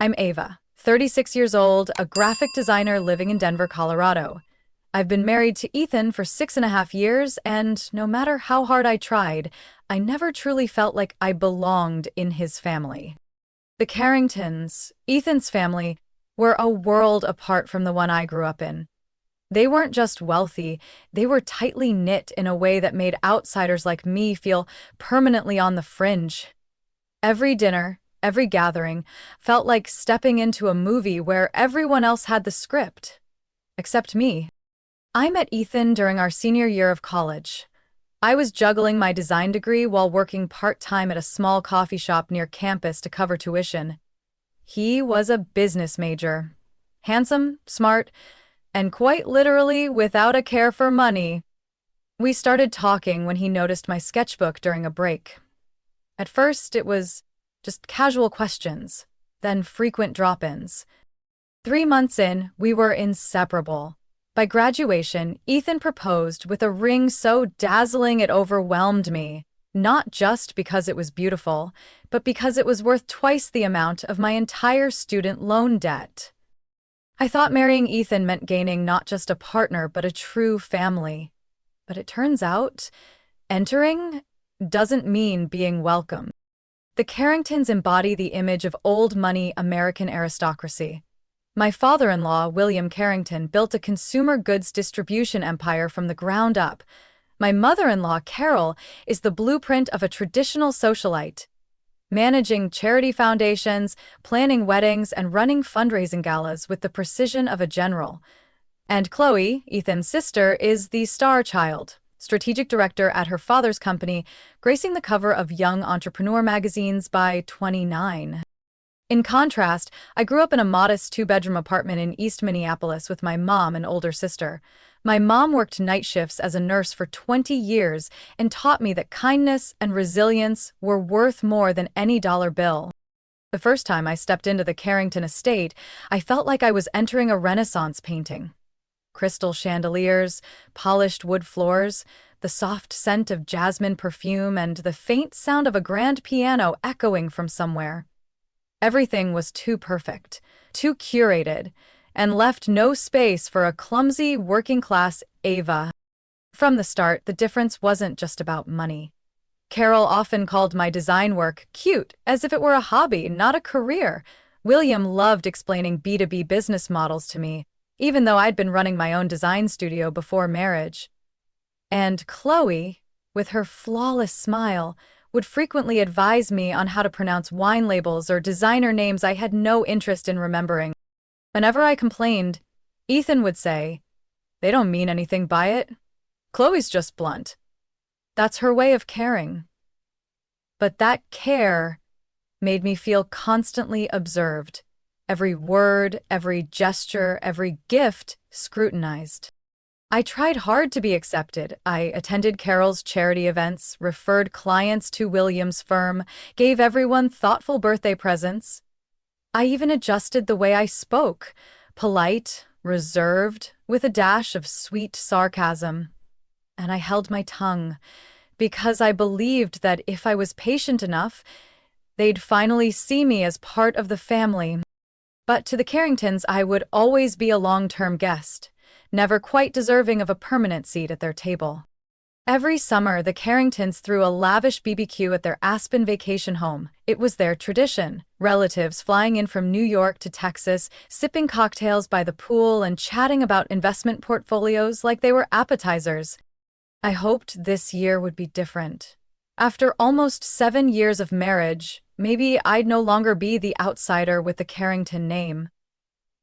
I'm Ava, 36 years old, a graphic designer living in Denver, Colorado. I've been married to Ethan for 6.5 years, and no matter how hard I tried, I never truly felt like I belonged in his family. The Carringtons, Ethan's family, were a world apart from the one I grew up in. They weren't just wealthy, they were tightly knit in a way that made outsiders like me feel permanently on the fringe. Every dinner, every gathering, felt like stepping into a movie where everyone else had the script, except me. I met Ethan during our senior year of college. I was juggling my design degree while working part-time at a small coffee shop near campus to cover tuition. He was a business major. Handsome, smart, and quite literally without a care for money. We started talking when he noticed my sketchbook during a break. At first, it was just casual questions, then frequent drop-ins. 3 months in, we were inseparable. By graduation, Ethan proposed with a ring so dazzling it overwhelmed me, not just because it was beautiful, but because it was worth twice the amount of my entire student loan debt. I thought marrying Ethan meant gaining not just a partner, but a true family. But it turns out, entering doesn't mean being welcome. The Carringtons embody the image of old money American aristocracy. My father-in-law, William Carrington, built a consumer goods distribution empire from the ground up. My mother-in-law, Carol, is the blueprint of a traditional socialite, managing charity foundations, planning weddings, and running fundraising galas with the precision of a general. And Chloe, Ethan's sister, is the star child, strategic director at her father's company, gracing the cover of Young Entrepreneur magazines by 29. In contrast, I grew up in a modest two-bedroom apartment in East Minneapolis with my mom and older sister. My mom worked night shifts as a nurse for 20 years and taught me that kindness and resilience were worth more than any dollar bill. The first time I stepped into the Carrington estate, I felt like I was entering a Renaissance painting. Crystal chandeliers, polished wood floors, the soft scent of jasmine perfume, and the faint sound of a grand piano echoing from somewhere. Everything was too perfect, too curated, and left no space for a clumsy, working-class Ava. From the start, the difference wasn't just about money. Carol often called my design work cute, as if it were a hobby, not a career. William loved explaining B2B business models to me, even though I'd been running my own design studio before marriage. And Chloe, with her flawless smile, would frequently advise me on how to pronounce wine labels or designer names I had no interest in remembering. Whenever I complained, Ethan would say, "They don't mean anything by it. Chloe's just blunt. That's her way of caring." But that care made me feel constantly observed. Every word, every gesture, every gift scrutinized. I tried hard to be accepted. I attended Carol's charity events, referred clients to William's firm, gave everyone thoughtful birthday presents. I even adjusted the way I spoke, polite, reserved, with a dash of sweet sarcasm. And I held my tongue, because I believed that if I was patient enough, they'd finally see me as part of the family. But to the Carringtons, I would always be a long-term guest, never quite deserving of a permanent seat at their table. Every summer, the Carringtons threw a lavish BBQ at their Aspen vacation home. It was their tradition. Relatives flying in from New York to Texas, sipping cocktails by the pool and chatting about investment portfolios like they were appetizers. I hoped this year would be different. After almost 7 years of marriage, maybe I'd no longer be the outsider with the Carrington name.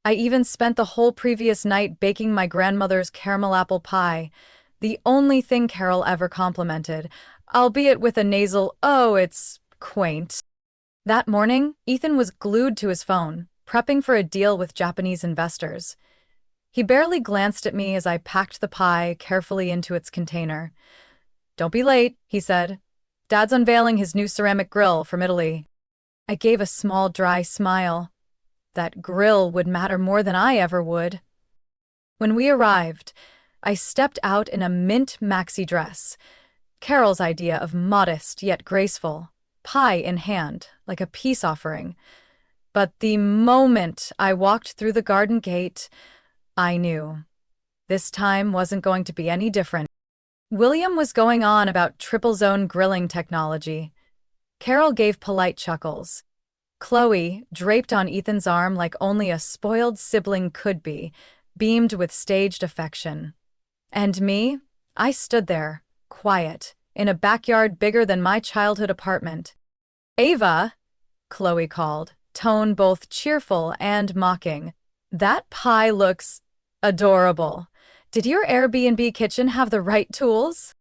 I even spent the whole previous night baking my grandmother's caramel apple pie, the only thing Carol ever complimented, albeit with a nasal, "Oh, it's quaint." That morning, Ethan was glued to his phone, prepping for a deal with Japanese investors. He barely glanced at me as I packed the pie carefully into its container. "Don't be late," he said. "Dad's unveiling his new ceramic grill from Italy." I gave a small, dry smile. That grill would matter more than I ever would. When we arrived, I stepped out in a mint maxi dress, Carol's idea of modest yet graceful, pie in hand, like a peace offering. But the moment I walked through the garden gate, I knew this time wasn't going to be any different. William was going on about triple zone grilling technology. Carol gave polite chuckles. Chloe, draped on Ethan's arm like only a spoiled sibling could be, beamed with staged affection. And me? I stood there, quiet, in a backyard bigger than my childhood apartment. "Ava," Chloe called, tone both cheerful and mocking. "That pie looks adorable. Did your Airbnb kitchen have the right tools?"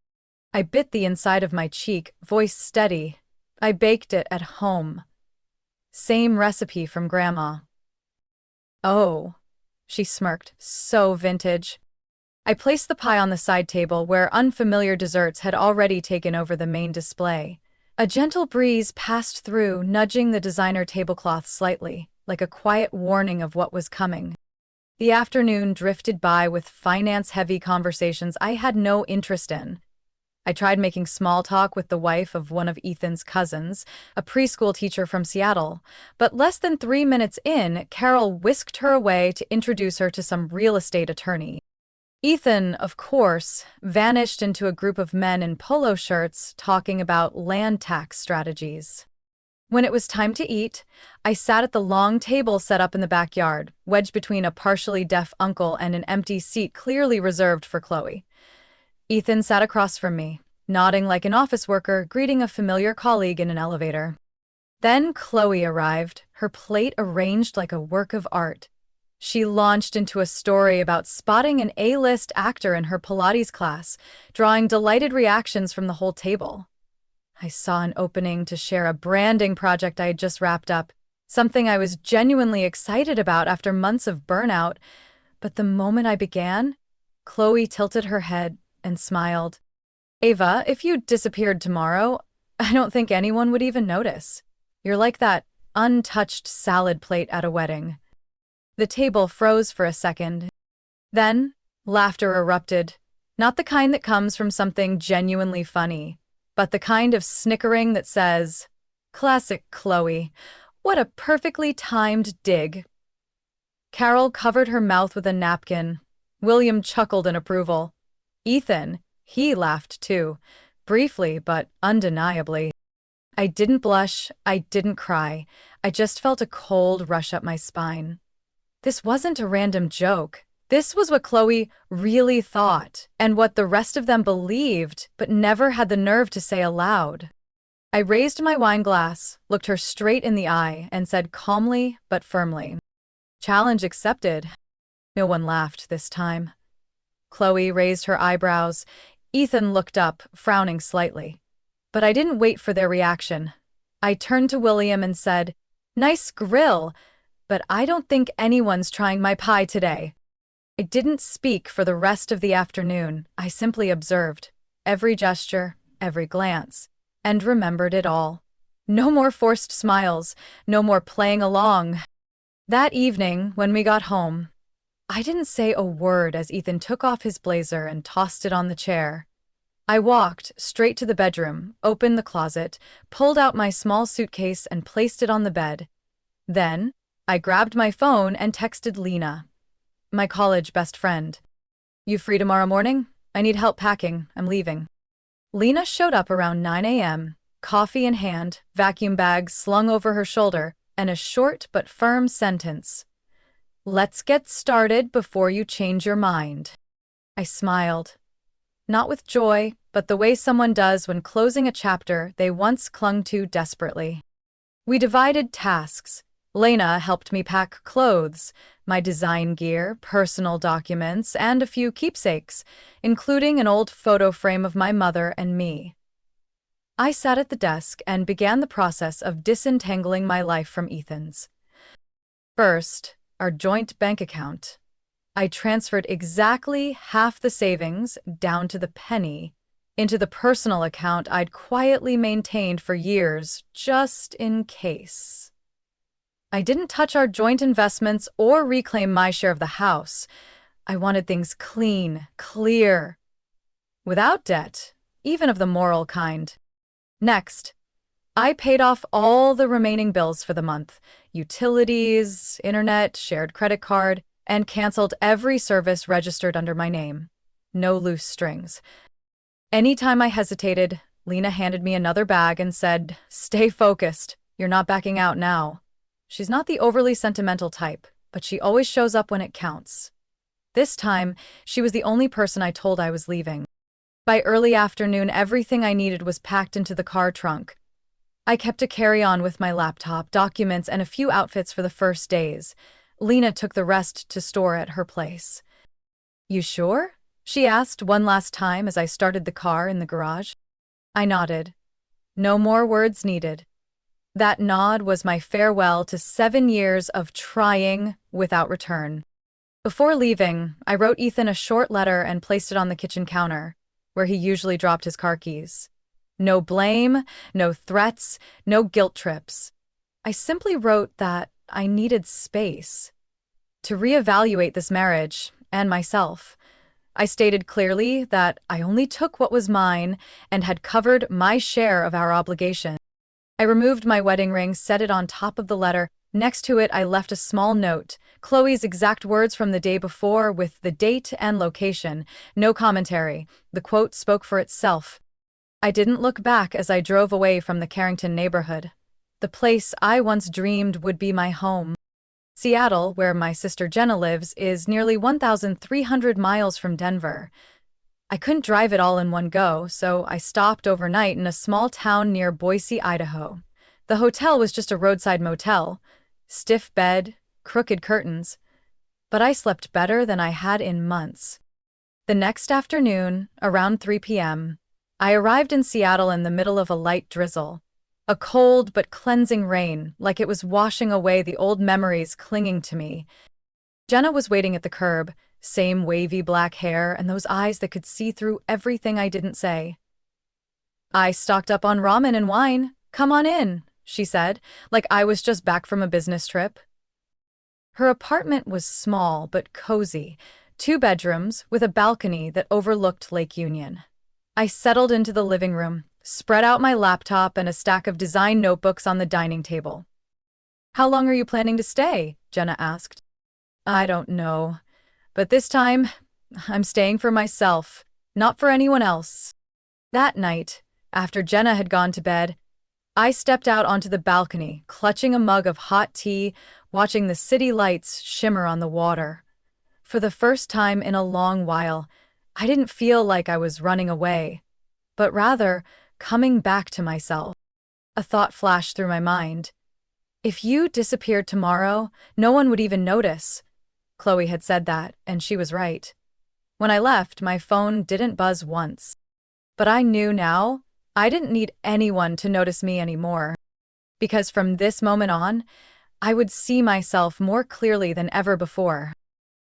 I bit the inside of my cheek, voice steady. "I baked it at home. Same recipe from Grandma." "Oh," she smirked, "so vintage." I placed the pie on the side table where unfamiliar desserts had already taken over the main display. A gentle breeze passed through, nudging the designer tablecloth slightly, like a quiet warning of what was coming. The afternoon drifted by with finance-heavy conversations I had no interest in. I tried making small talk with the wife of one of Ethan's cousins, a preschool teacher from Seattle, but less than 3 minutes in, Carol whisked her away to introduce her to some real estate attorney. Ethan, of course, vanished into a group of men in polo shirts talking about land tax strategies. When it was time to eat, I sat at the long table set up in the backyard, wedged between a partially deaf uncle and an empty seat clearly reserved for Chloe. Ethan sat across from me, nodding like an office worker greeting a familiar colleague in an elevator. Then Chloe arrived, her plate arranged like a work of art. She launched into a story about spotting an A-list actor in her Pilates class, drawing delighted reactions from the whole table. I saw an opening to share a branding project I had just wrapped up, something I was genuinely excited about after months of burnout. But the moment I began, Chloe tilted her head and smiled. "Ava, if you disappeared tomorrow, I don't think anyone would even notice. You're like that untouched salad plate at a wedding." The table froze for a second. Then, laughter erupted. Not the kind that comes from something genuinely funny, but the kind of snickering that says, "Classic Chloe, what a perfectly timed dig." Carol covered her mouth with a napkin. William chuckled in approval. Ethan, he laughed too, briefly but undeniably. I didn't blush, I didn't cry, I just felt a cold rush up my spine. This wasn't a random joke. This was what Chloe really thought, and what the rest of them believed, but never had the nerve to say aloud. I raised my wine glass, looked her straight in the eye, and said calmly but firmly, "Challenge accepted." No one laughed this time. Chloe raised her eyebrows. Ethan looked up, frowning slightly. But I didn't wait for their reaction. I turned to William and said, "Nice grill, but I don't think anyone's trying my pie today." I didn't speak for the rest of the afternoon. I simply observed every gesture, every glance, and remembered it all. No more forced smiles, no more playing along. That evening, when we got home, I didn't say a word as Ethan took off his blazer and tossed it on the chair. I walked straight to the bedroom, opened the closet, pulled out my small suitcase and placed it on the bed. Then, I grabbed my phone and texted Lena, my college best friend. "You free tomorrow morning? I need help packing. I'm leaving." Lena showed up around 9 a.m., coffee in hand, vacuum bag slung over her shoulder, and a short but firm sentence. "Let's get started before you change your mind." I smiled. Not with joy, but the way someone does when closing a chapter they once clung to desperately. We divided tasks. Lena helped me pack clothes, my design gear, personal documents, and a few keepsakes, including an old photo frame of my mother and me. I sat at the desk and began the process of disentangling my life from Ethan's. First, our joint bank account. I transferred exactly half the savings, down to the penny, into the personal account I'd quietly maintained for years, just in case. I didn't touch our joint investments or reclaim my share of the house. I wanted things clean, clear, without debt, even of the moral kind. Next, I paid off all the remaining bills for the month, utilities, internet, shared credit card, and canceled every service registered under my name. No loose strings. Anytime I hesitated, Lena handed me another bag and said, "Stay focused. You're not backing out now." She's not the overly sentimental type, but she always shows up when it counts. This time, she was the only person I told I was leaving. By early afternoon, everything I needed was packed into the car trunk. I kept a carry-on with my laptop, documents, and a few outfits for the first days. Lena took the rest to store at her place. "You sure?" she asked one last time as I started the car in the garage. I nodded. No more words needed. That nod was my farewell to 7 years of trying without return. Before leaving, I wrote Ethan a short letter and placed it on the kitchen counter, where he usually dropped his car keys. No blame, no threats, no guilt trips. I simply wrote that I needed space to reevaluate this marriage and myself. I stated clearly that I only took what was mine and had covered my share of our obligation. I removed my wedding ring, set it on top of the letter. Next to it, I left a small note, Chloe's exact words from the day before with the date and location. No commentary. The quote spoke for itself. I didn't look back as I drove away from the Carrington neighborhood. The place I once dreamed would be my home. Seattle, where my sister Jenna lives, is nearly 1,300 miles from Denver. I couldn't drive it all in one go, so I stopped overnight in a small town near Boise, Idaho. The hotel was just a roadside motel. Stiff bed, crooked curtains. But I slept better than I had in months. The next afternoon, around 3 p.m., I arrived in Seattle in the middle of a light drizzle. A cold but cleansing rain, like it was washing away the old memories clinging to me. Jenna was waiting at the curb, same wavy black hair and those eyes that could see through everything I didn't say. "I stocked up on ramen and wine. Come on in," she said, like I was just back from a business trip. Her apartment was small but cozy, 2 bedrooms with a balcony that overlooked Lake Union. I settled into the living room, spread out my laptop and a stack of design notebooks on the dining table. "How long are you planning to stay?" Jenna asked. "I don't know. But this time, I'm staying for myself, not for anyone else." That night, after Jenna had gone to bed, I stepped out onto the balcony, clutching a mug of hot tea, watching the city lights shimmer on the water. For the first time in a long while, I didn't feel like I was running away, but rather coming back to myself. A thought flashed through my mind. If you disappeared tomorrow, no one would even notice. Chloe had said that, and she was right. When I left, my phone didn't buzz once. But I knew now I didn't need anyone to notice me anymore. Because from this moment on, I would see myself more clearly than ever before.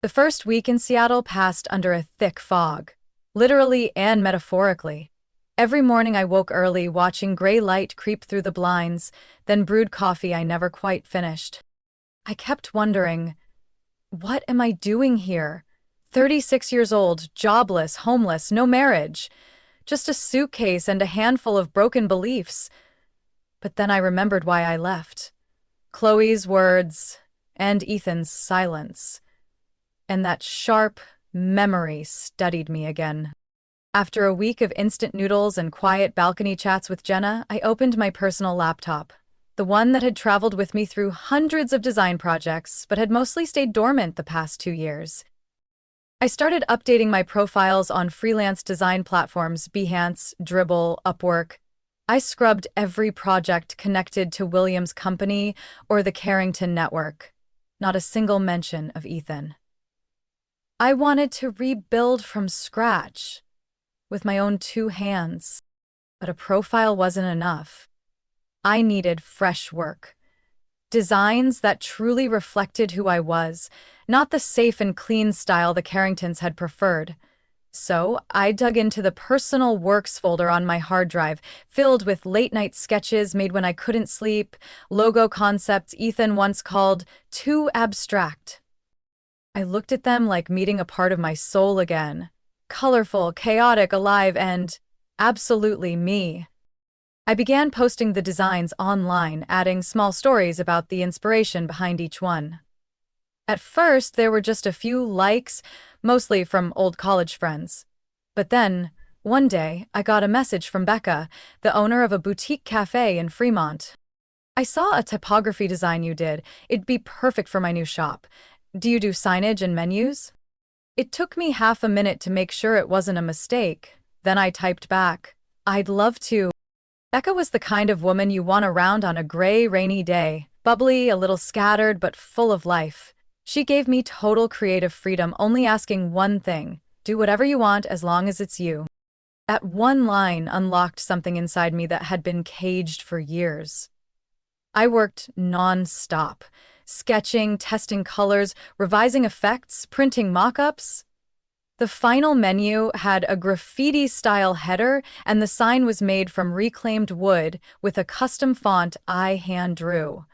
The first week in Seattle passed under a thick fog, literally and metaphorically. Every morning I woke early, watching gray light creep through the blinds, then brewed coffee I never quite finished. I kept wondering, what am I doing here? 36 years old, jobless, homeless, no marriage. Just a suitcase and a handful of broken beliefs. But then I remembered why I left. Chloe's words and Ethan's silence. And that sharp memory studied me again. After a week of instant noodles and quiet balcony chats with Jenna, I opened my personal laptop, the one that had traveled with me through hundreds of design projects, but had mostly stayed dormant the past 2 years. I started updating my profiles on freelance design platforms, Behance, Dribbble, Upwork. I scrubbed every project connected to Williams' company or the Carrington network. Not a single mention of Ethan. I wanted to rebuild from scratch, with my own 2 hands. But a profile wasn't enough. I needed fresh work. Designs that truly reflected who I was, not the safe and clean style the Carringtons had preferred. So I dug into the personal works folder on my hard drive, filled with late-night sketches made when I couldn't sleep, logo concepts Ethan once called too abstract. I looked at them like meeting a part of my soul again. Colorful, chaotic, alive, and absolutely me. I began posting the designs online, adding small stories about the inspiration behind each one. At first, there were just a few likes, mostly from old college friends. But then, one day, I got a message from Becca, the owner of a boutique cafe in Fremont. "I saw a typography design you did. It'd be perfect for my new shop. Do you do signage and menus?" It took me half a minute to make sure it wasn't a mistake. Then I typed back, "I'd love to." Becca was the kind of woman you want around on a gray, rainy day, bubbly, a little scattered, but full of life. She gave me total creative freedom, only asking one thing: do whatever you want as long as it's you. That one line unlocked something inside me that had been caged for years. I worked non-stop, sketching, testing colors, revising effects, printing mock-ups. The final menu had a graffiti-style header, and the sign was made from reclaimed wood with a custom font I hand-drew.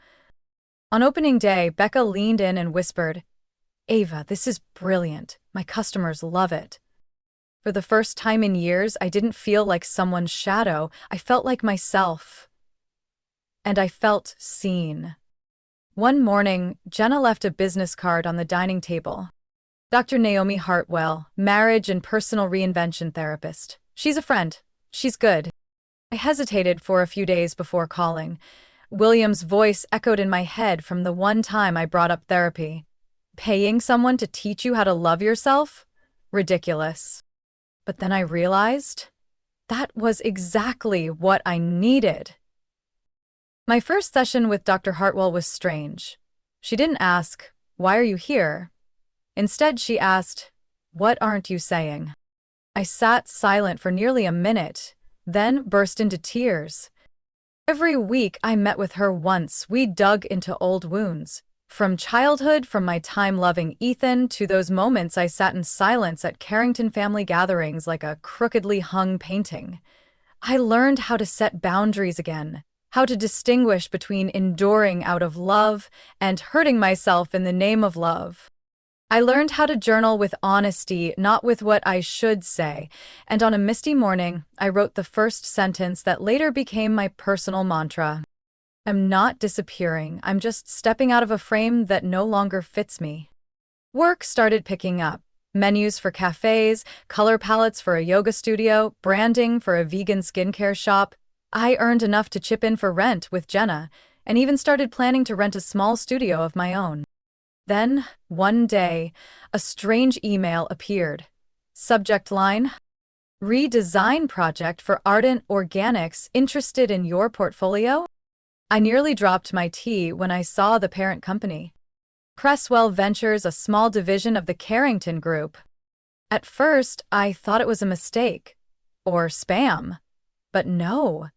On opening day, Becca leaned in and whispered, "Ava, this is brilliant. My customers love it." For the first time in years, I didn't feel like someone's shadow. I felt like myself. And I felt seen. One morning, Jenna left a business card on the dining table. "Dr. Naomi Hartwell, marriage and personal reinvention therapist. She's a friend. She's good." I hesitated for a few days before calling. William's voice echoed in my head from the one time I brought up therapy. Paying someone to teach you how to love yourself? Ridiculous. But then I realized that was exactly what I needed. My first session with Dr. Hartwell was strange. She didn't ask, "Why are you here?" Instead, she asked, "What aren't you saying?" I sat silent for nearly a minute, then burst into tears. Every week I met with her once, we dug into old wounds. From childhood, from my time loving Ethan, to those moments I sat in silence at Carrington family gatherings like a crookedly hung painting. I learned how to set boundaries again, how to distinguish between enduring out of love and hurting myself in the name of love. I learned how to journal with honesty, not with what I should say, and on a misty morning, I wrote the first sentence that later became my personal mantra. "I'm not disappearing, I'm just stepping out of a frame that no longer fits me." Work started picking up. Menus for cafes, color palettes for a yoga studio, branding for a vegan skincare shop. I earned enough to chip in for rent with Jenna, and even started planning to rent a small studio of my own. Then, one day, a strange email appeared. Subject line: "Redesign project for Ardent Organics, interested in your portfolio?" I nearly dropped my tea when I saw the parent company. Cresswell Ventures, a small division of the Carrington Group. At first, I thought it was a mistake. Or spam. But no.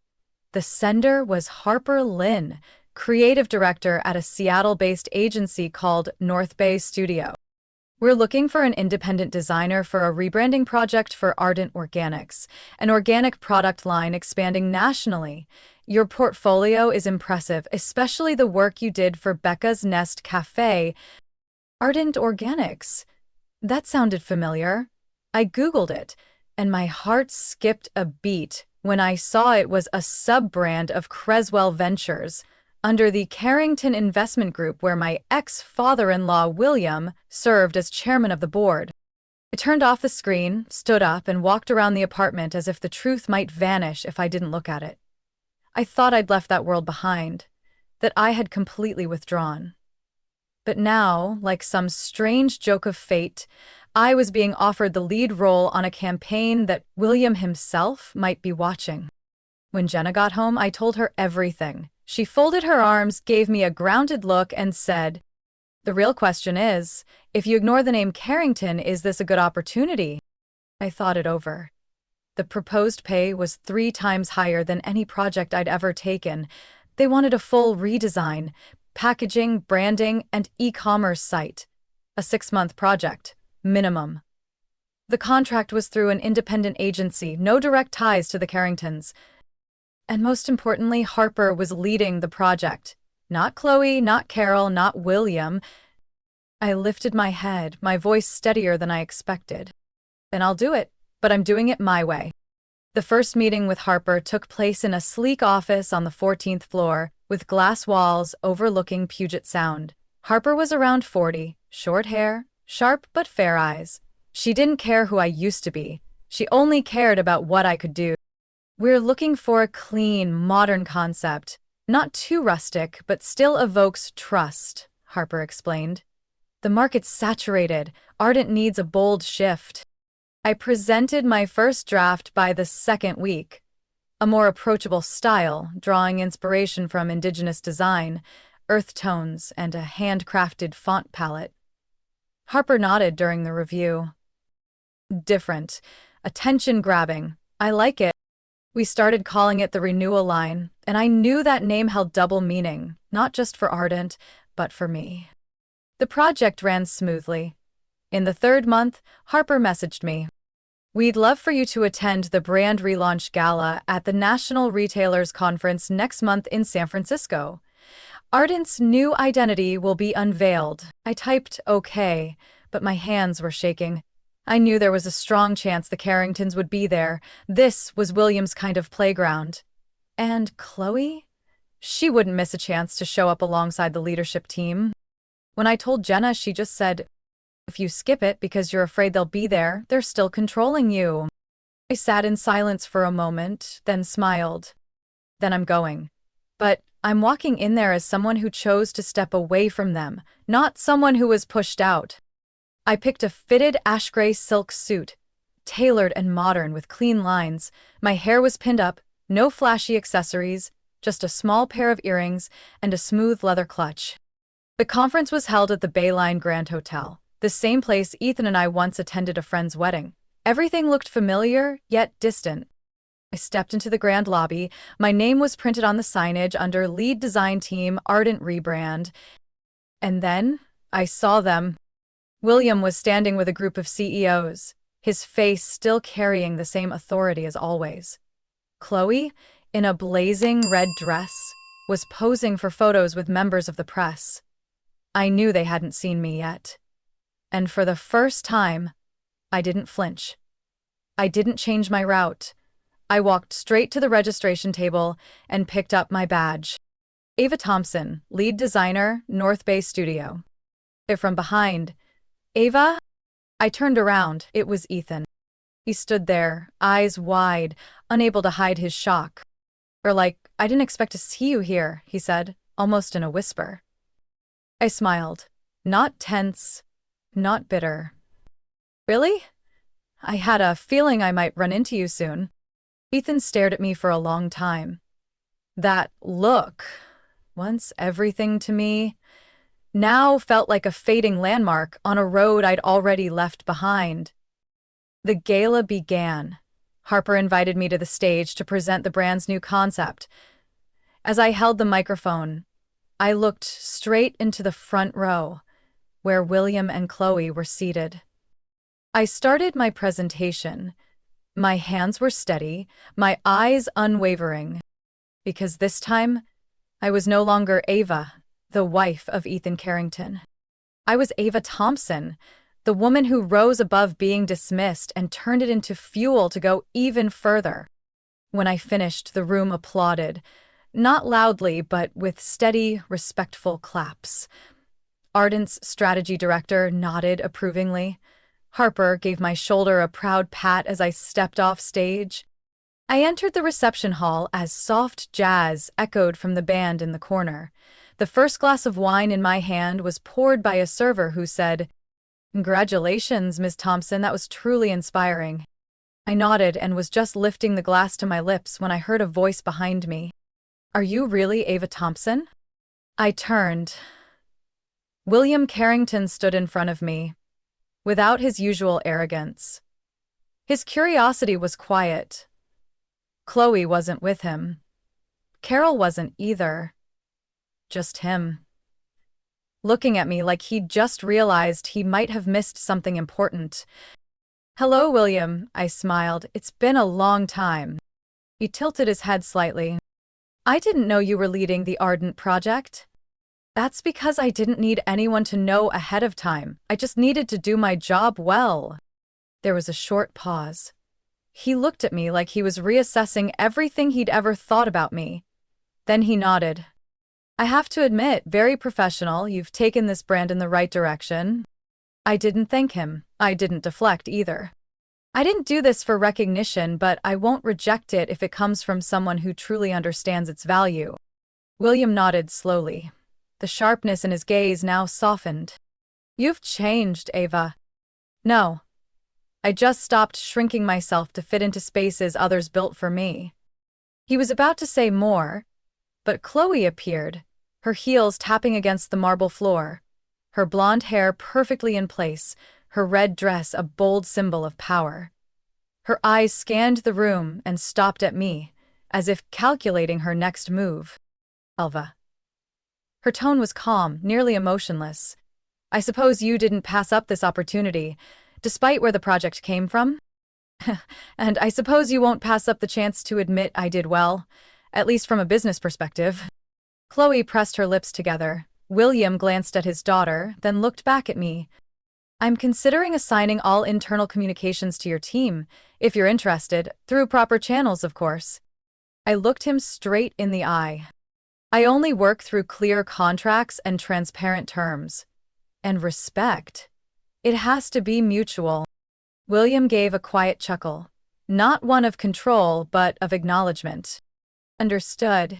The sender was Harper Lynn, creative director at a Seattle-based agency called North Bay Studio. "We're looking for an independent designer for a rebranding project for Ardent Organics, an organic product line expanding nationally. Your portfolio is impressive, especially the work you did for Becca's Nest Cafe." Ardent Organics? That sounded familiar. I Googled it, and my heart skipped a beat when I saw it was a sub-brand of Cresswell Ventures, under the Carrington Investment Group, where my ex-father-in-law William served as chairman of the board. I turned off the screen, stood up, and walked around the apartment as if the truth might vanish if I didn't look at it. I thought I'd left that world behind, that I had completely withdrawn. But now, like some strange joke of fate, I was being offered the lead role on a campaign that William himself might be watching. When Jenna got home, I told her everything. She folded her arms, gave me a grounded look, and said, "The real question is, if you ignore the name Carrington, is this a good opportunity?" I thought it over. The proposed pay was 3 times higher than any project I'd ever taken. They wanted a full redesign, packaging, branding, and e-commerce site. A 6-month project, minimum. The contract was through an independent agency, no direct ties to the Carringtons. And most importantly, Harper was leading the project. Not Chloe, not Carol, not William. I lifted my head, my voice steadier than I expected. "Then I'll do it, but I'm doing it my way." The first meeting with Harper took place in a sleek office on the 14th floor, with glass walls overlooking Puget Sound. Harper was around 40, short hair, sharp but fair eyes. She didn't care who I used to be. She only cared about what I could do. "We're looking for a clean, modern concept. Not too rustic, but still evokes trust," Harper explained. "The market's saturated. Ardent needs a bold shift." I presented my first draft by the second week. A more approachable style, drawing inspiration from indigenous design, earth tones, and a handcrafted font palette. Harper nodded during the review. "Different. Attention-grabbing. I like it." We started calling it the Renewal Line, and I knew that name held double meaning, not just for Ardent, but for me. The project ran smoothly. In the third month, Harper messaged me. "We'd love for you to attend the brand relaunch gala at the National Retailers Conference next month in San Francisco. Ardent's new identity will be unveiled." I typed okay, but my hands were shaking. I knew there was a strong chance the Carringtons would be there. This was William's kind of playground. And Chloe? She wouldn't miss a chance to show up alongside the leadership team. When I told Jenna, she just said, "If you skip it because you're afraid they'll be there, they're still controlling you." I sat in silence for a moment, then smiled. "Then I'm going. But I'm walking in there as someone who chose to step away from them, not someone who was pushed out." I picked a fitted ash gray silk suit, tailored and modern with clean lines. My hair was pinned up, no flashy accessories, just a small pair of earrings and a smooth leather clutch. The conference was held at the Bayline Grand Hotel, the same place Ethan and I once attended a friend's wedding. Everything looked familiar, yet distant. I stepped into the grand lobby. My name was printed on the signage under Lead Design Team Ardent Rebrand. And then I saw them. William was standing with a group of CEOs, his face still carrying the same authority as always. Chloe, in a blazing red dress, was posing for photos with members of the press. I knew they hadn't seen me yet. And for the first time, I didn't flinch. I didn't change my route. I walked straight to the registration table and picked up my badge. Ava Thompson, lead designer, North Bay Studio. From behind, "Ava?" I turned around. It was Ethan. He stood there, eyes wide, unable to hide his shock. Like, "I didn't expect to see you here," he said, almost in a whisper. I smiled. Not tense, not bitter. "Really? I had a feeling I might run into you soon." Ethan stared at me for a long time. That look, once everything to me, now felt like a fading landmark on a road I'd already left behind. The gala began. Harper invited me to the stage to present the brand's new concept. As I held the microphone, I looked straight into the front row, where William and Chloe were seated. I started my presentation. My hands were steady, my eyes unwavering, because this time, I was no longer Ava, the wife of Ethan Carrington. I was Ava Thompson, the woman who rose above being dismissed and turned it into fuel to go even further. When I finished, the room applauded, not loudly, but with steady, respectful claps. Ardent's strategy director nodded approvingly. Harper gave my shoulder a proud pat as I stepped off stage. I entered the reception hall as soft jazz echoed from the band in the corner. The first glass of wine in my hand was poured by a server who said, "Congratulations, Ms. Thompson, that was truly inspiring." I nodded and was just lifting the glass to my lips when I heard a voice behind me. "Are you really Ava Thompson?" I turned. William Carrington stood in front of me, without his usual arrogance. His curiosity was quiet. Chloe wasn't with him. Carol wasn't either. Just him. Looking at me like he'd just realized he might have missed something important. "Hello, William," I smiled. "It's been a long time." He tilted his head slightly. "I didn't know you were leading the Ardent project." "That's because I didn't need anyone to know ahead of time. I just needed to do my job well." There was a short pause. He looked at me like he was reassessing everything he'd ever thought about me. Then he nodded. I have to admit, very professional, you've taken this brand in the right direction. I didn't thank him. I didn't deflect either. I didn't do this for recognition, but I won't reject it if it comes from someone who truly understands its value. William nodded slowly. The sharpness in his gaze now softened. You've changed, Ava. No. I just stopped shrinking myself to fit into spaces others built for me. He was about to say more, but Chloe appeared, her heels tapping against the marble floor, her blonde hair perfectly in place, her red dress a bold symbol of power. Her eyes scanned the room and stopped at me, as if calculating her next move. Elva. Her tone was calm, nearly emotionless. I suppose you didn't pass up this opportunity, despite where the project came from? And I suppose you won't pass up the chance to admit I did well, at least from a business perspective. Chloe pressed her lips together. William glanced at his daughter, then looked back at me. I'm considering assigning all internal communications to your team, if you're interested, through proper channels, of course. I looked him straight in the eye. I only work through clear contracts and transparent terms. And respect. It has to be mutual. William gave a quiet chuckle. Not one of control, but of acknowledgement. Understood.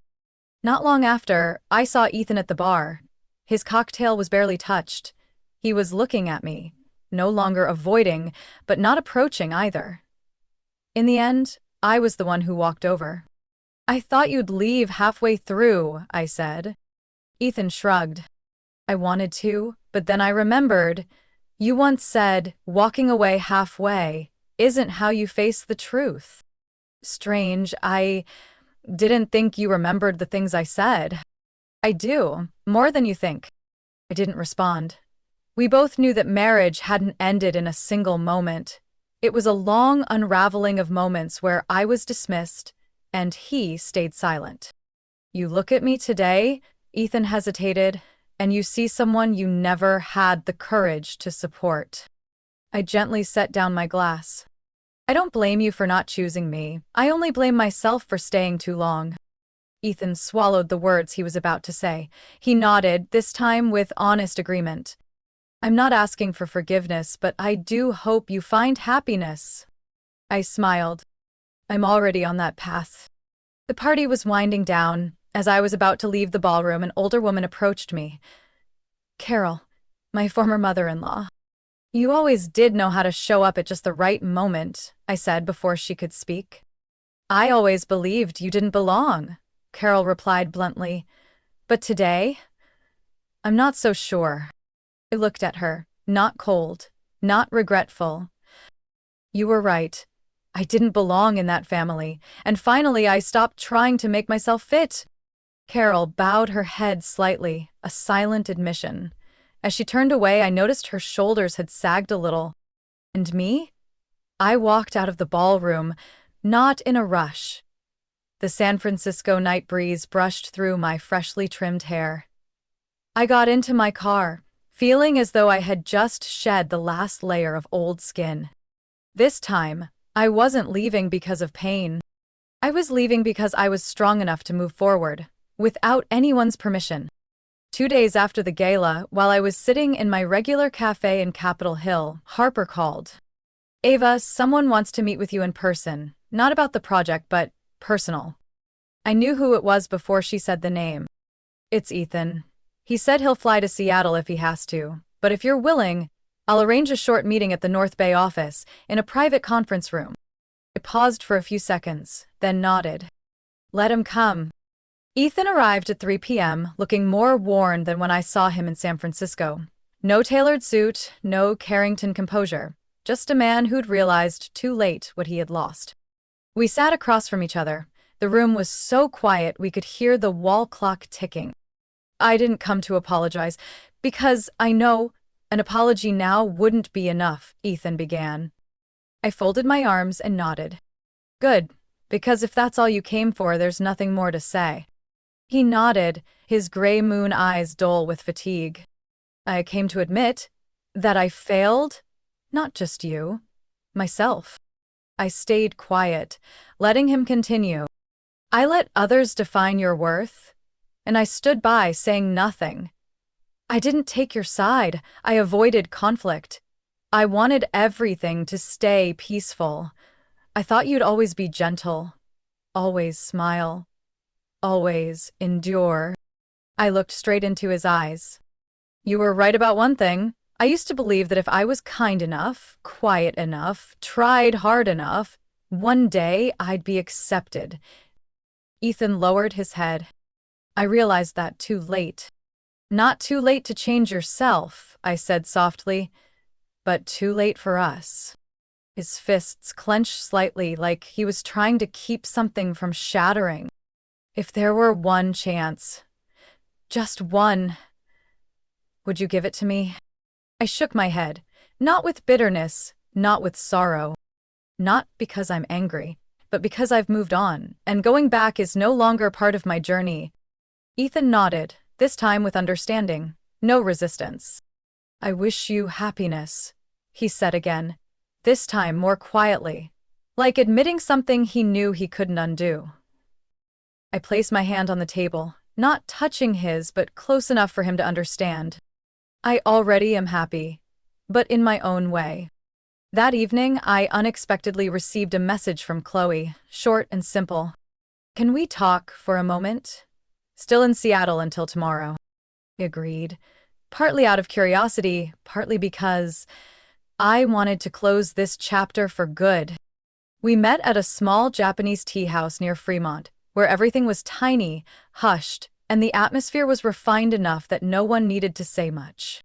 Not long after, I saw Ethan at the bar. His cocktail was barely touched. He was looking at me, no longer avoiding, but not approaching either. In the end, I was the one who walked over. I thought you'd leave halfway through, I said. Ethan shrugged. I wanted to, but then I remembered. You once said, walking away halfway isn't how you face the truth. Strange, I didn't think you remembered the things I said. I do, more than you think. I didn't respond. We both knew that marriage hadn't ended in a single moment. It was a long unraveling of moments where I was dismissed, and he stayed silent. You look at me today, Ethan hesitated, and you see someone you never had the courage to support. I gently set down my glass. I don't blame you for not choosing me. I only blame myself for staying too long. Ethan swallowed the words he was about to say. He nodded, this time with honest agreement. I'm not asking for forgiveness, but I do hope you find happiness. I smiled. I'm already on that path. The party was winding down. As I was about to leave the ballroom, an older woman approached me. Carol, my former mother-in-law. You always did know how to show up at just the right moment, I said before she could speak. I always believed you didn't belong, Carol replied bluntly. But today, I'm not so sure. I looked at her, not cold, not regretful. You were right. I didn't belong in that family, and finally I stopped trying to make myself fit. Carol bowed her head slightly, a silent admission. As she turned away, I noticed her shoulders had sagged a little. And me? I walked out of the ballroom, not in a rush. The San Francisco night breeze brushed through my freshly trimmed hair. I got into my car, feeling as though I had just shed the last layer of old skin. This time, I wasn't leaving because of pain. I was leaving because I was strong enough to move forward, without anyone's permission. 2 days after the gala, while I was sitting in my regular cafe in Capitol Hill, Harper called. Ava, someone wants to meet with you in person. Not about the project, but personal. I knew who it was before she said the name. It's Ethan. He said he'll fly to Seattle if he has to, but if you're willing, I'll arrange a short meeting at the North Bay office, in a private conference room. I paused for a few seconds, then nodded. Let him come. Ethan arrived at 3 p.m., looking more worn than when I saw him in San Francisco. No tailored suit, no Carrington composure, just a man who'd realized too late what he had lost. We sat across from each other. The room was so quiet we could hear the wall clock ticking. I didn't come to apologize, because I know an apology now wouldn't be enough, Ethan began. I folded my arms and nodded. Good, because if that's all you came for, there's nothing more to say. He nodded, his gray moon eyes dull with fatigue. I came to admit that I failed, not just you, myself. I stayed quiet, letting him continue. I let others define your worth, and I stood by saying nothing. I didn't take your side. I avoided conflict. I wanted everything to stay peaceful. I thought you'd always be gentle, always smile, always endure. I looked straight into his eyes. You were right about one thing. I used to believe that if I was kind enough, quiet enough, tried hard enough, one day I'd be accepted. Ethan lowered his head. I realized that too late. Not too late to change yourself, I said softly, but too late for us. His fists clenched slightly, like he was trying to keep something from shattering. If there were one chance, just one, would you give it to me? I shook my head, not with bitterness, not with sorrow, not because I'm angry, but because I've moved on, and going back is no longer part of my journey. Ethan nodded, this time with understanding, no resistance. I wish you happiness, he said again, this time more quietly, like admitting something he knew he couldn't undo. I placed my hand on the table, not touching his, but close enough for him to understand. I already am happy, but in my own way. That evening, I unexpectedly received a message from Chloe, short and simple. Can we talk for a moment? Still in Seattle until tomorrow. I agreed, partly out of curiosity, partly because I wanted to close this chapter for good. We met at a small Japanese tea house near Fremont, where everything was tiny, hushed, and the atmosphere was refined enough that no one needed to say much.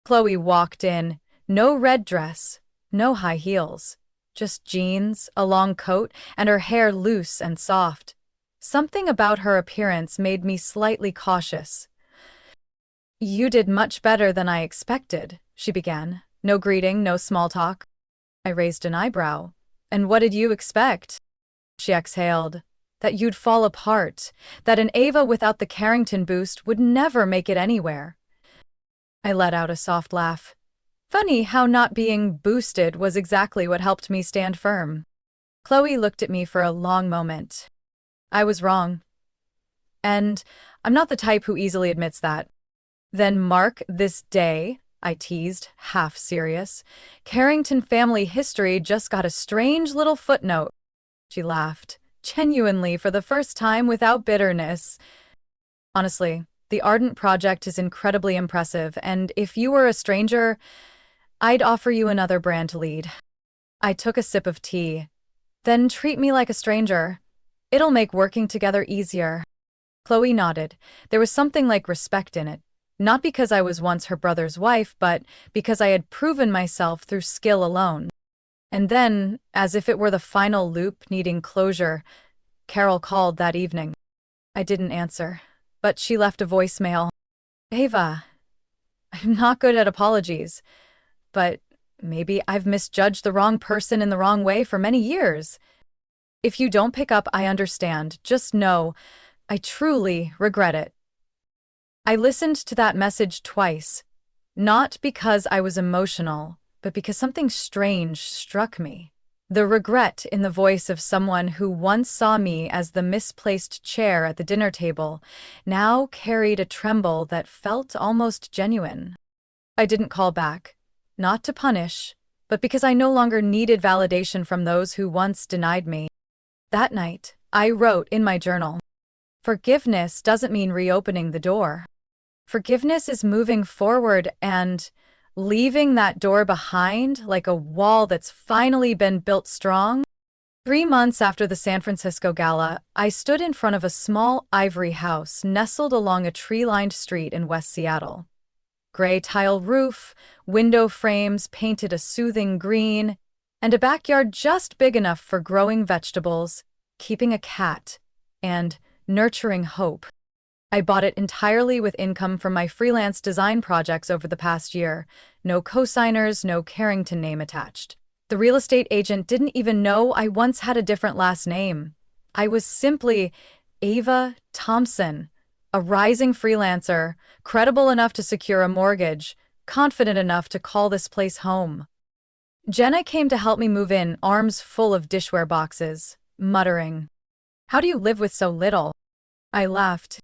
Chloe walked in, no red dress, no high heels, just jeans, a long coat, and her hair loose and soft. Something about her appearance made me slightly cautious. You did much better than I expected, she began. No greeting, no small talk. I raised an eyebrow. And what did you expect? She exhaled. That you'd fall apart, that an Ava without the Carrington boost would never make it anywhere. I let out a soft laugh. Funny how not being boosted was exactly what helped me stand firm. Chloe looked at me for a long moment. I was wrong. And I'm not the type who easily admits that. Then mark this day, I teased, half serious. Carrington family history just got a strange little footnote. She laughed. Genuinely, for the first time without bitterness. Honestly, the Ardent Project is incredibly impressive, and if you were a stranger, I'd offer you another brand to lead. I took a sip of tea. Then treat me like a stranger. It'll make working together easier. Chloe nodded. There was something like respect in it. Not because I was once her brother's wife, but because I had proven myself through skill alone. And then, as if it were the final loop needing closure, Carol called that evening. I didn't answer, but she left a voicemail. Ava, I'm not good at apologies, but maybe I've misjudged the wrong person in the wrong way for many years. If you don't pick up, I understand. Just know, I truly regret it. I listened to that message twice, not because I was emotional, but because something strange struck me. The regret in the voice of someone who once saw me as the misplaced chair at the dinner table now carried a tremble that felt almost genuine. I didn't call back, not to punish, but because I no longer needed validation from those who once denied me. That night, I wrote in my journal, forgiveness doesn't mean reopening the door. Forgiveness is moving forward and leaving that door behind like a wall that's finally been built strong. 3 months after the San Francisco Gala, I stood in front of a small ivory house nestled along a tree-lined street in West Seattle. Gray tile roof, window frames painted a soothing green, and a backyard just big enough for growing vegetables, keeping a cat, and nurturing hope. I bought it entirely with income from my freelance design projects over the past year. No cosigners, no Carrington name attached. The real estate agent didn't even know I once had a different last name. I was simply Ava Thompson, a rising freelancer, credible enough to secure a mortgage, confident enough to call this place home. Jenna came to help me move in, arms full of dishware boxes, muttering, "How do you live with so little?" I laughed.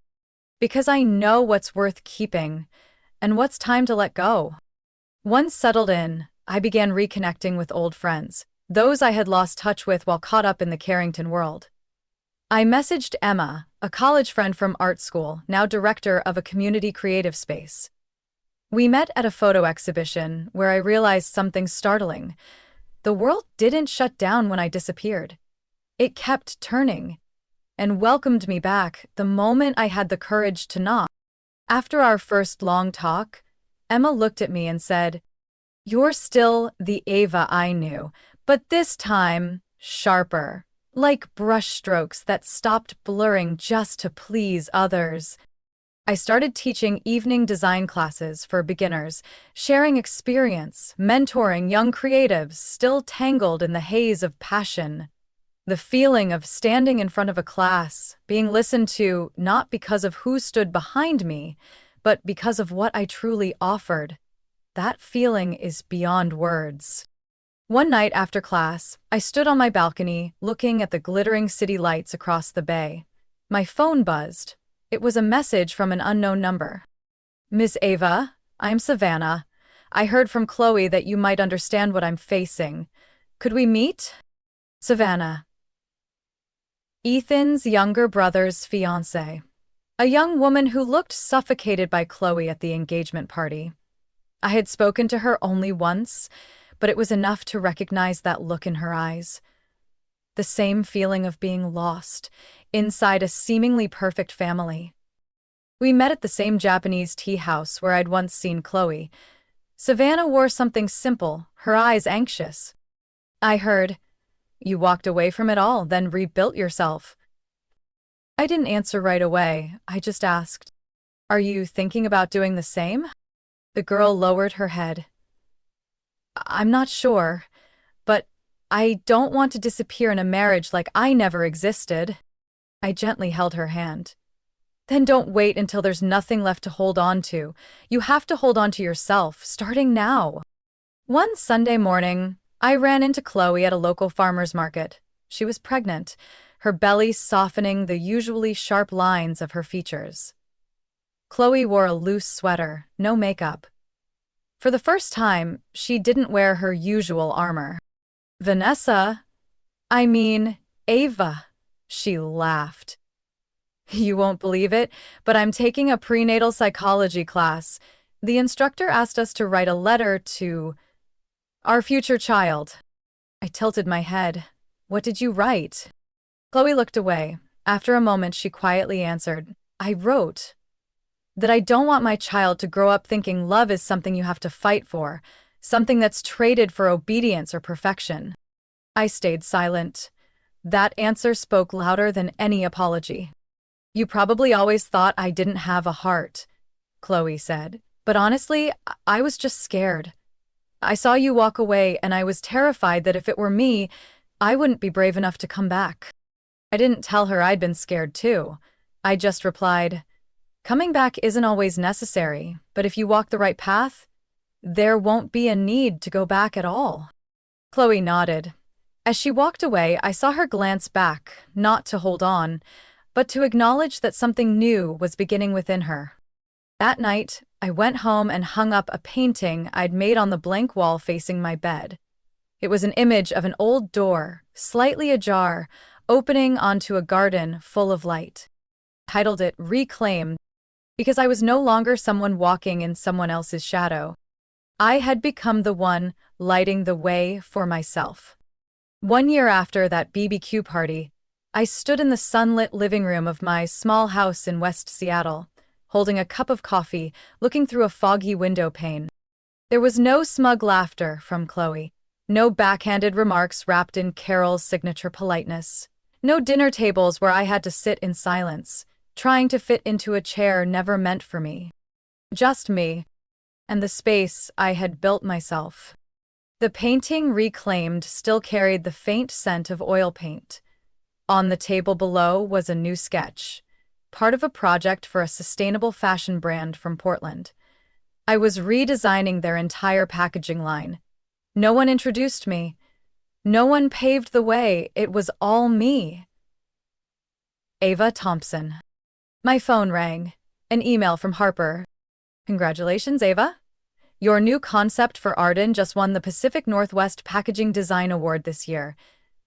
Because I know what's worth keeping and what's time to let go. Once settled in, I began reconnecting with old friends, those I had lost touch with while caught up in the Carrington world. I messaged Emma, a college friend from art school, now director of a community creative space. We met at a photo exhibition where I realized something startling. The world didn't shut down when I disappeared. It kept turning and welcomed me back the moment I had the courage to knock. After our first long talk, Emma looked at me and said, "You're still the Ava I knew, but this time, sharper, like brushstrokes that stopped blurring just to please others." I started teaching evening design classes for beginners, sharing experience, mentoring young creatives still tangled in the haze of passion. The feeling of standing in front of a class, being listened to not because of who stood behind me, but because of what I truly offered, that feeling is beyond words. One night after class, I stood on my balcony, looking at the glittering city lights across the bay. My phone buzzed. It was a message from an unknown number. "Miss Ava, I'm Savannah. I heard from Chloe that you might understand what I'm facing. Could we meet?" Savannah. Ethan's younger brother's fiancée. A young woman who looked suffocated by Chloe at the engagement party. I had spoken to her only once, but it was enough to recognize that look in her eyes. The same feeling of being lost inside a seemingly perfect family. We met at the same Japanese tea house where I'd once seen Chloe. Savannah wore something simple, her eyes anxious. I heard, "You walked away from it all, then rebuilt yourself." I didn't answer right away. I just asked, "Are you thinking about doing the same?" The girl lowered her head. "I'm not sure, but I don't want to disappear in a marriage like I never existed." I gently held her hand. "Then don't wait until there's nothing left to hold on to. You have to hold on to yourself, starting now." One Sunday morning, I ran into Chloe at a local farmer's market. She was pregnant, her belly softening the usually sharp lines of her features. Chloe wore a loose sweater, no makeup. For the first time, she didn't wear her usual armor. "Vanessa, I mean, Ava," she laughed. "You won't believe it, but I'm taking a prenatal psychology class. The instructor asked us to write a letter to our future child." I tilted my head. "What did you write?" Chloe looked away. After a moment, she quietly answered, "I wrote that I don't want my child to grow up thinking love is something you have to fight for, something that's traded for obedience or perfection." I stayed silent. That answer spoke louder than any apology. "You probably always thought I didn't have a heart," Chloe said. "But honestly, I was just scared. I saw you walk away and I was terrified that if it were me, I wouldn't be brave enough to come back." I didn't tell her I'd been scared too. I just replied, "Coming back isn't always necessary, but if you walk the right path, there won't be a need to go back at all." Chloe nodded. As she walked away, I saw her glance back, not to hold on, but to acknowledge that something new was beginning within her. That night, I went home and hung up a painting I'd made on the blank wall facing my bed. It was an image of an old door, slightly ajar, opening onto a garden full of light. I titled it "Reclaimed" because I was no longer someone walking in someone else's shadow. I had become the one lighting the way for myself. 1 year after that BBQ party, I stood in the sunlit living room of my small house in West Seattle, holding a cup of coffee, looking through a foggy window pane. There was no smug laughter from Chloe, no backhanded remarks wrapped in Carol's signature politeness, no dinner tables where I had to sit in silence, trying to fit into a chair never meant for me. Just me, and the space I had built myself. The painting Reclaimed still carried the faint scent of oil paint. On the table below was a new sketch, part of a project for a sustainable fashion brand from Portland. I was redesigning their entire packaging line, No one introduced me. No one paved the way. It was all me. Ava Thompson. My phone rang. An email from Harper. Congratulations, Ava. Your new concept for Arden just won the Pacific Northwest Packaging Design Award this year.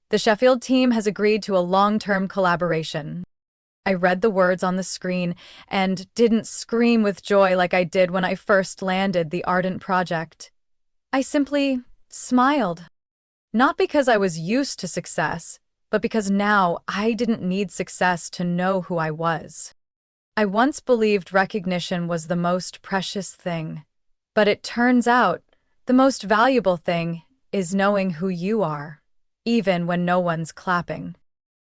The Sheffield team has agreed to a long-term collaboration. I read the words on the screen and didn't scream with joy like I did when I first landed the Ardent project. I simply smiled. Not because I was used to success, but because now I didn't need success to know who I was. I once believed recognition was the most precious thing, but it turns out the most valuable thing is knowing who you are, even when no one's clapping.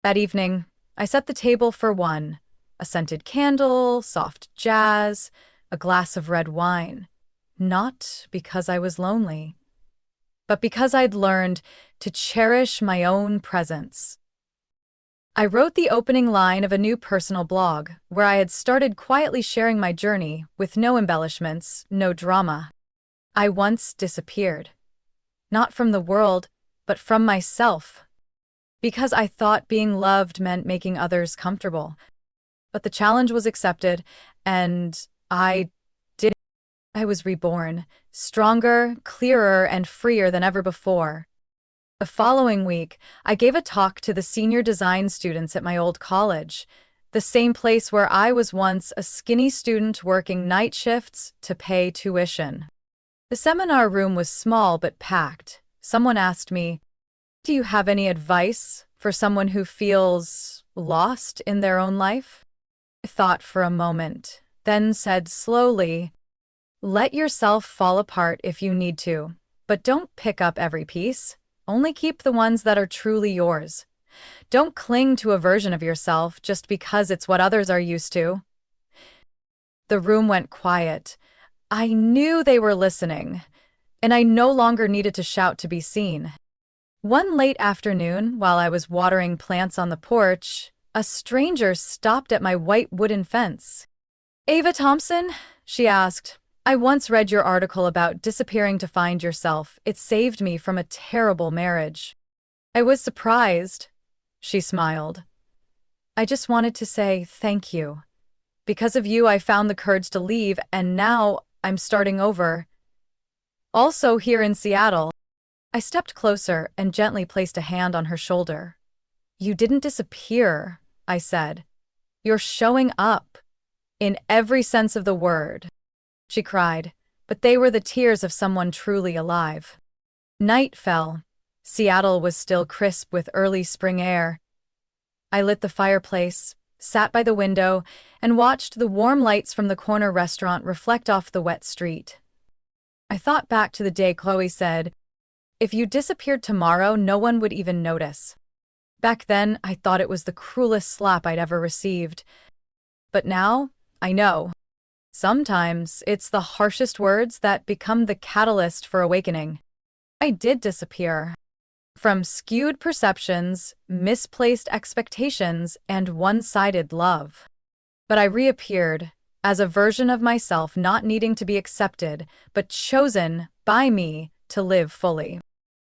That evening, I set the table for one, a scented candle, soft jazz, a glass of red wine. Not because I was lonely, but because I'd learned to cherish my own presence. I wrote the opening line of a new personal blog, where I had started quietly sharing my journey with no embellishments, no drama. I once disappeared. Not from the world, but from myself. Because I thought being loved meant making others comfortable. But the challenge was accepted, and I did. I was reborn, stronger, clearer, and freer than ever before. The following week, I gave a talk to the senior design students at my old college, the same place where I was once a skinny student working night shifts to pay tuition. The seminar room was small but packed. Someone asked me, "Do you have any advice for someone who feels lost in their own life?" I thought for a moment, then said slowly, "Let yourself fall apart if you need to, but don't pick up every piece. Only keep the ones that are truly yours. Don't cling to a version of yourself just because it's what others are used to." The room went quiet. I knew they were listening, and I no longer needed to shout to be seen. One late afternoon, while I was watering plants on the porch, a stranger stopped at my white wooden fence. "Ava Thompson?" she asked. "I once read your article about disappearing to find yourself. It saved me from a terrible marriage." I was surprised. She smiled. "I just wanted to say thank you. Because of you, I found the courage to leave, and now I'm starting over. Also here in Seattle." I stepped closer and gently placed a hand on her shoulder. "You didn't disappear," I said. "You're showing up. In every sense of the word." She cried, but they were the tears of someone truly alive. Night fell. Seattle was still crisp with early spring air. I lit the fireplace, sat by the window, and watched the warm lights from the corner restaurant reflect off the wet street. I thought back to the day Chloe said, "If you disappeared tomorrow, no one would even notice." Back then, I thought it was the cruelest slap I'd ever received. But now, I know. Sometimes it's the harshest words that become the catalyst for awakening. I did disappear. From skewed perceptions, misplaced expectations, and one-sided love. But I reappeared, as a version of myself not needing to be accepted, but chosen by me to live fully.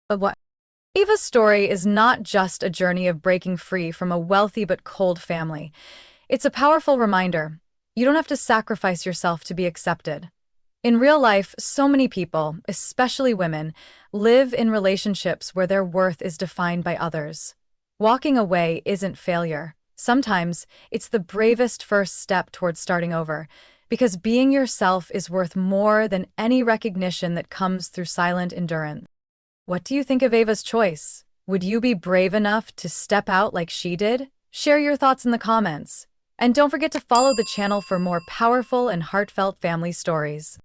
But what? Ava's story is not just a journey of breaking free from a wealthy but cold family. It's a powerful reminder. You don't have to sacrifice yourself to be accepted. In real life, so many people, especially women, live in relationships where their worth is defined by others. Walking away isn't failure. Sometimes it's the bravest first step towards starting over, because being yourself is worth more than any recognition that comes through silent endurance. What do you think of Ava's choice? Would you be brave enough to step out like she did? Share your thoughts in the comments. And don't forget to follow the channel for more powerful and heartfelt family stories.